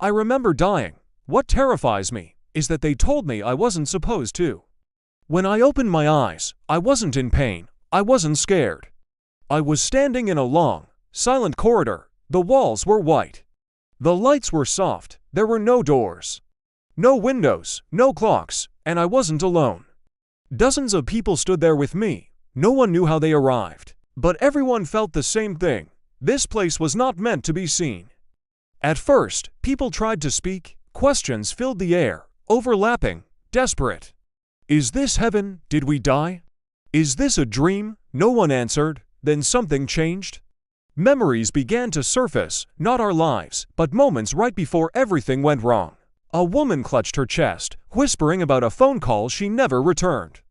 I remember dying. What terrifies me is that they told me I wasn't supposed to. When I opened my eyes, I wasn't in pain. I wasn't scared. I was standing in a long, silent corridor. The walls were white. The lights were soft. There were no doors, no windows, no clocks, and I wasn't alone. Dozens of people stood there with me. No one knew how they arrived, but everyone felt the same thing. This place was not meant to be seen. At first, people tried to speak. Questions filled the air, overlapping, desperate. Is this heaven? Did we die? Is this a dream? No one answered. Then something changed. Memories began to surface, not our lives, but moments right before everything went wrong. A woman clutched her chest, whispering about a phone call she never returned.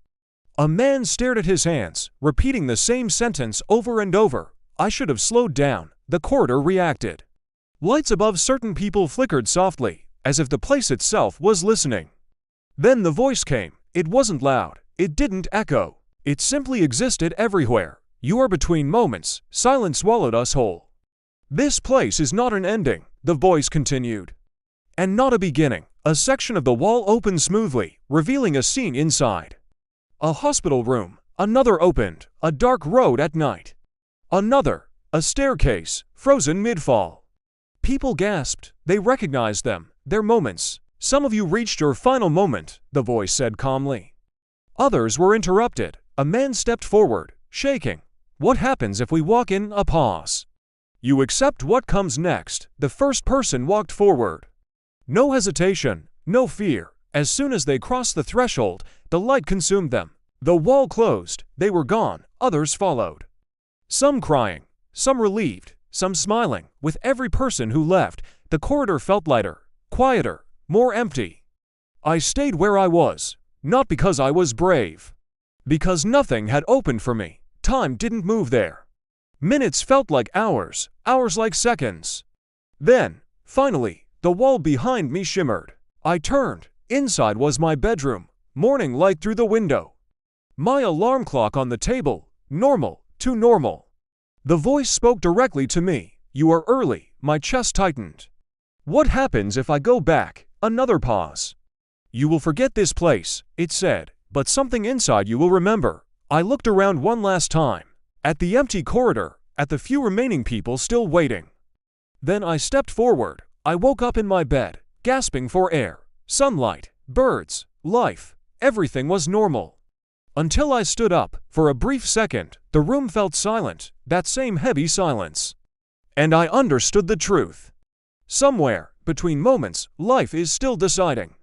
A man stared at his hands, repeating the same sentence over and over. I should have slowed down. The corridor reacted. Lights above certain people flickered softly, as if the place itself was listening. Then the voice came. It wasn't loud. It didn't echo. It simply existed everywhere. You are between moments. Silence swallowed us whole. This place is not an ending, the voice continued. And not a beginning. A section of the wall opened smoothly, revealing a scene inside. A hospital room. Another opened. A dark road at night. Another. A staircase, frozen mid-fall. People gasped. They recognized them. Their moments. Some of you reached your final moment, the voice said calmly. Others were interrupted. A man stepped forward, shaking. What happens if we walk in? A pause. You accept what comes next. The first person walked forward. No hesitation, no fear. As soon as they crossed the threshold, the light consumed them. The wall closed. They were gone. Others followed. Some crying, some relieved, some smiling. With every person who left, the corridor felt lighter, quieter, more empty. I stayed where I was, not because I was brave. Because nothing had opened for me. Time didn't move there. Minutes felt like hours, hours like seconds. Then, finally, the wall behind me shimmered. I turned. Inside was my bedroom, morning light through the window. My alarm clock on the table, normal, too normal. The voice spoke directly to me. You are early. My chest tightened. What happens if I go back? Another pause. You will forget this place, it said, but something inside you will remember. I looked around one last time, at the empty corridor, at the few remaining people still waiting. Then I stepped forward. I woke up in my bed, gasping for air, sunlight, birds, life. Everything was normal. Until I stood up. For a brief second, the room felt silent, that same heavy silence. And I understood the truth. Somewhere, between moments, life is still deciding.